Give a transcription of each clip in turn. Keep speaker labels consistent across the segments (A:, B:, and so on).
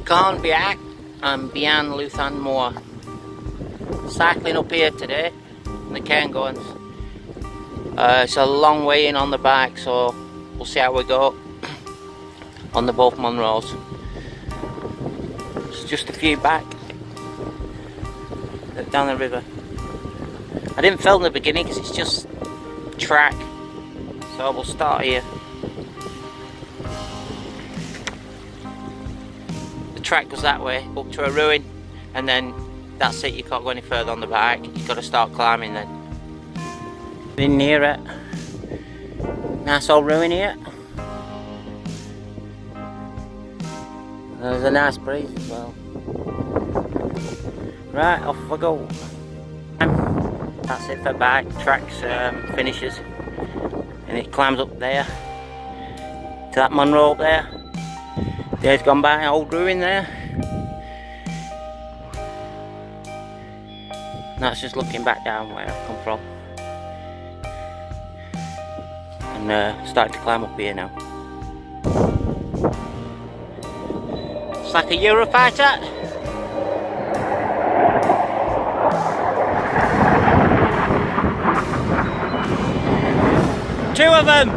A: Carn Bhac Beinn Iutharn Mhor. Cycling up here today in the Cairngorms. It's a long way in on the bike, so we'll see how we go on the both Munros. It's just a few back down the river. I didn't film the beginning because it's just track, so we'll start here. The track goes that way up to a ruin, and then that's it. You can't go any further on the bike. You've got to start climbing then. In near it, nice old ruin here. There's a nice breeze as well. Right, off we go. That's it for bike. Tracks finishes, and it climbs up there to that Munro up there. Days gone by, old ruin there. And that's just looking back down where I've come from, and starting to climb up here now. It's like a Eurofighter. Two of them!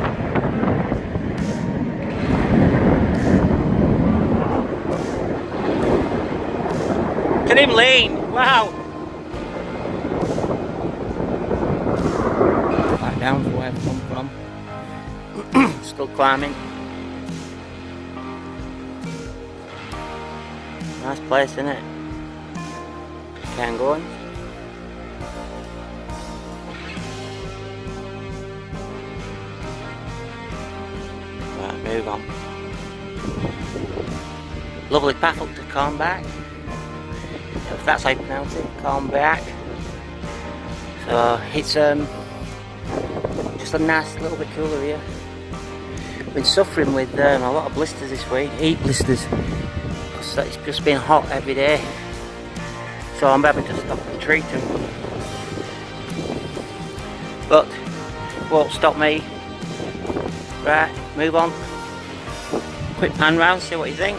A: Look at him lean! Wow! Back down to where I've come from. Still climbing. Nice place, isn't it? Cairngorms. Right, move on. Lovely path up to Carn Bhac. If that's how you pronounce it, Carn Bhac. So it's just a nice little bit cooler here. Been suffering with a lot of blisters this week, heat blisters. It's just been hot every day, so I'm having to stop and treat them. But won't stop me. Right, move on. Quick pan round, see what you think.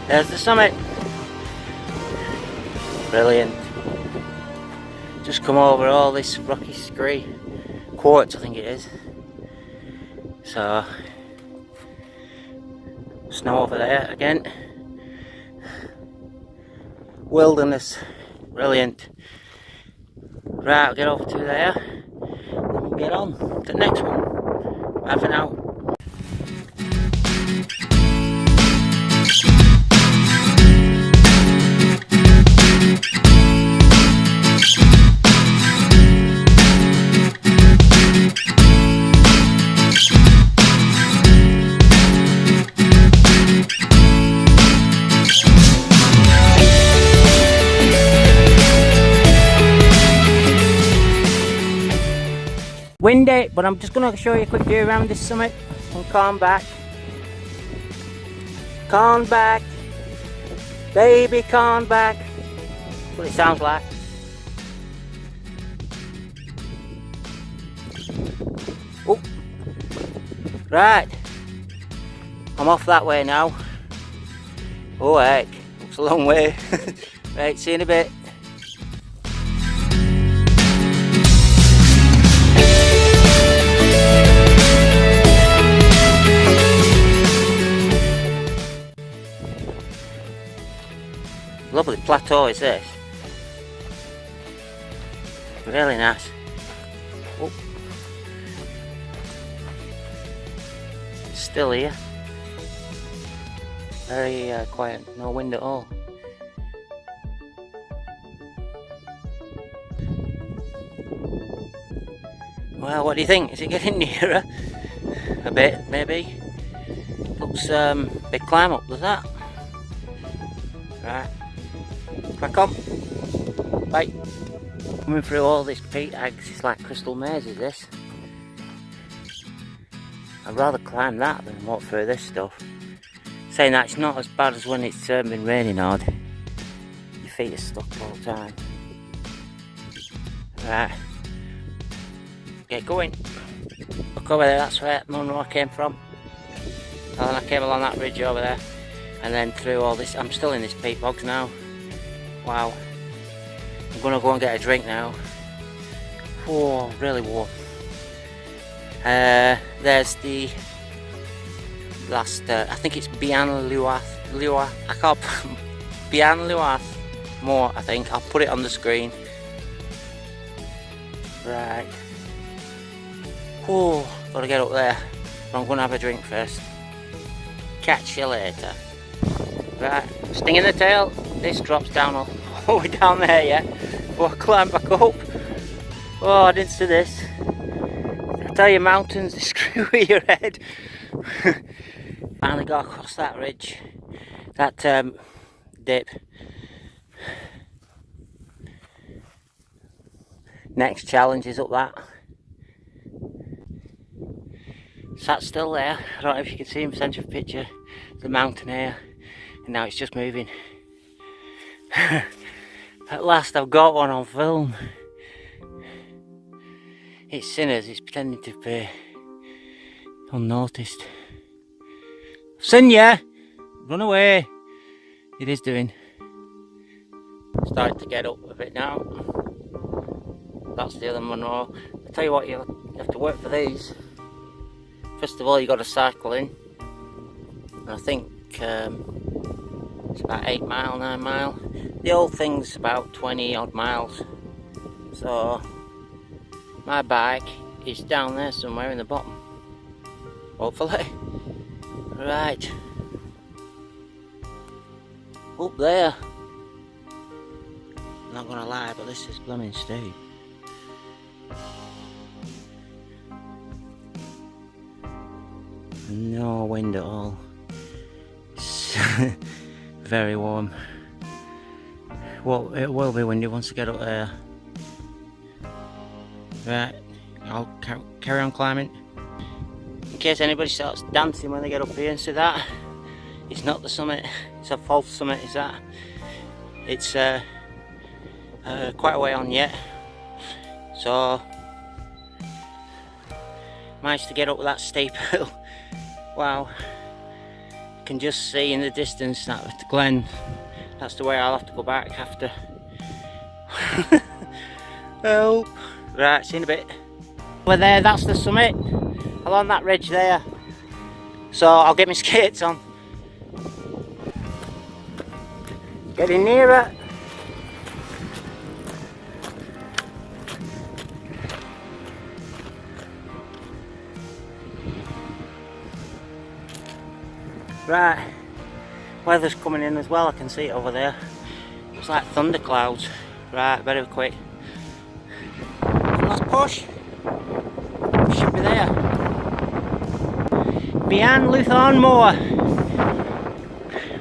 A: There's the summit. Brilliant. Just come over all this rocky scree, quartz I think it is. So snow over there again. Wilderness, brilliant. Right, I'll get over to there, and we'll get on to the next one. Bye for now. Windy, but I'm just going to show you a quick view around this summit on Carn Bhac. Carn Bhac, baby Carn Bhac. That's what it sounds like. Oh, right. I'm off that way now. Oh heck, looks a long way. Right, see you in a bit. Lovely plateau is this. Really nice. Oh. It's still here. Very quiet, no wind at all. Well, what do you think? Is it getting nearer? A bit, maybe. Looks big climb up, does that? Right. Crack on. Bye. Coming through all this peat hags, it's like crystal mazes this. I'd rather climb that than walk through this stuff. Saying that, it's not as bad as when it's been raining hard. Your feet are stuck all the time. Right, get going. Look over there, that's where Munro came from. And then I came along that ridge over there, and then through all this. I'm still in this peat bogs now. Wow. I'm gonna go and get a drink now. Oh, really warm. There's the last, I think it's Beinn Iutharn. I can't. Beinn Iutharn Mhor, I think. I'll put it on the screen. Right. Oh, gotta get up there. But I'm gonna have a drink first. Catch you later. Right, sting in the tail. This drops down all the way down there, yeah. But I climb back up. Oh, I didn't see this. I tell you, mountains, they screw with your head. Finally got across that ridge. That dip. Next challenge is up that. Sat still there. I don't know if you can see in the centre of the picture. The mountain here. And now it's just moving. At last I've got one on film. It's sinners, it's pretending to be unnoticed. Seen ya! Run away! It is doing. Starting to get up a bit now. That's the other Munro. I tell you what, you have to work for these. First of all, you got to cycle in. And I think it's about 8 mile, 9 mile. The old thing's about 20 odd miles. So my bike is down there somewhere in the bottom. Hopefully. Right. Up there. Not gonna lie, but this is blooming steep. No wind at all. It's very warm. Well, it will be windy once I get up there. Right, I'll carry on climbing. In case anybody starts dancing when they get up here and see that, it's not the summit, it's a false summit, is that? It's quite a way on yet. So, managed to get up that steep hill. Wow, you can just see in the distance that with the Glen. That's the way I'll have to go back after. Help! Right, see you in a bit. We're there, that's the summit. Along that ridge there. So I'll get my skates on. Getting nearer. Right, weather's coming in as well, I can see it over there. It's like thunderclouds. Right, very quick. One last push. Should be there. Beinn Iutharn Mhor.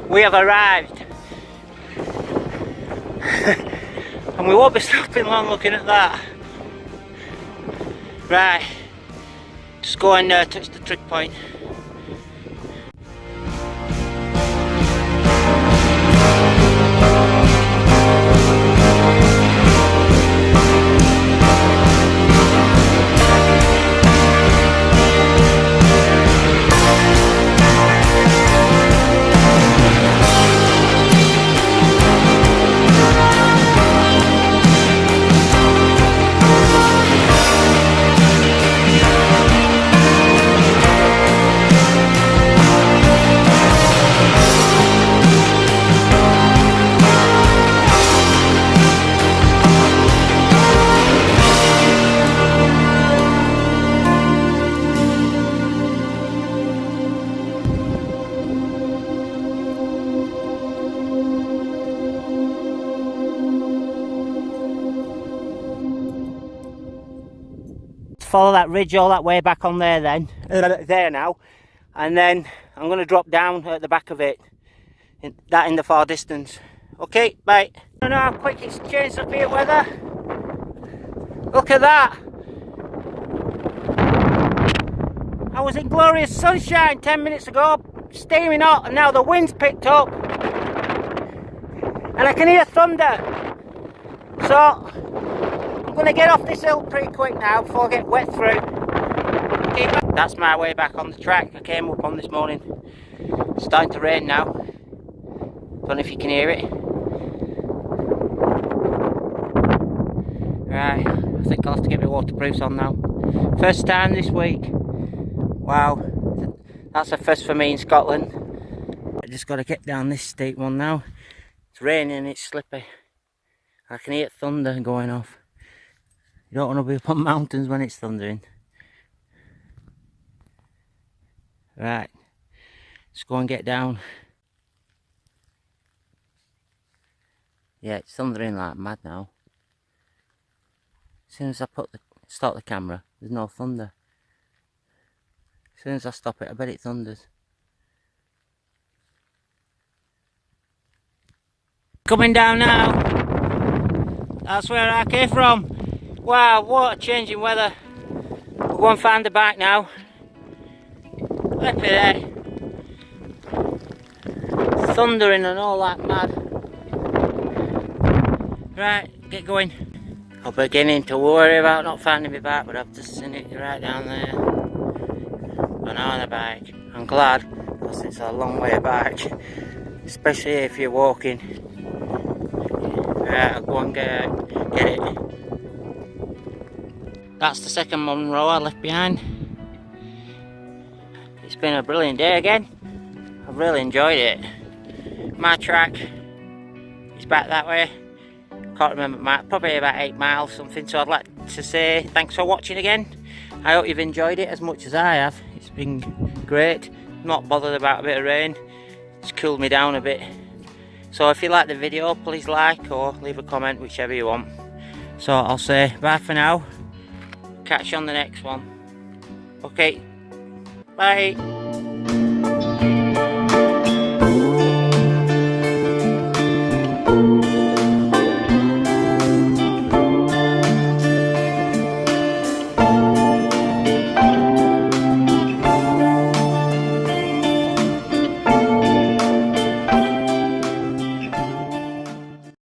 A: We have arrived. And we won't be stopping long looking at that. Right, just go and touch the trig point. Follow that ridge all that way back on there then, there now, and then I'm going to drop down at the back of it, in the far distance. Okay, bye. I don't know how quick it's changed up here weather. Look at that. I was in glorious sunshine 10 minutes ago, steaming hot, and now the wind's picked up and I can hear thunder. So I'm going to get off this hill pretty quick now before I get wet through. That's my way back on the track I came up on this morning. It's starting to rain now. Don't know if you can hear it. Right, I think I'll have to get my waterproofs on now. First time this week. Wow, that's a first for me in Scotland. I just got to get down this steep one now. It's raining and it's slippy. I can hear thunder going off. You don't want to be up on mountains when it's thundering. Right, let's go and get down. Yeah, it's thundering like mad now. As soon as I start the camera, there's no thunder. As soon as I stop it, I bet it thunders. Coming down now. That's where I came from. Wow, what a change in weather. We'll go and find the bike now. Look at there. Thundering and all that mad. Right, get going. I'm beginning to worry about not finding my bike, but I've just seen it right down there. But now on a bike. I'm glad, because it's a long way back. Especially if you're walking. Right, I'll go and get it. That's the second Monroe I left behind. It's been a brilliant day again. I've really enjoyed it. My track is back that way. Can't remember, probably about 8 miles something. So I'd like to say thanks for watching again. I hope you've enjoyed it as much as I have. It's been great. Not bothered about a bit of rain. It's cooled me down a bit. So if you like the video, please like or leave a comment, whichever you want. So I'll say bye for now. Catch you on the next one. Okay, bye.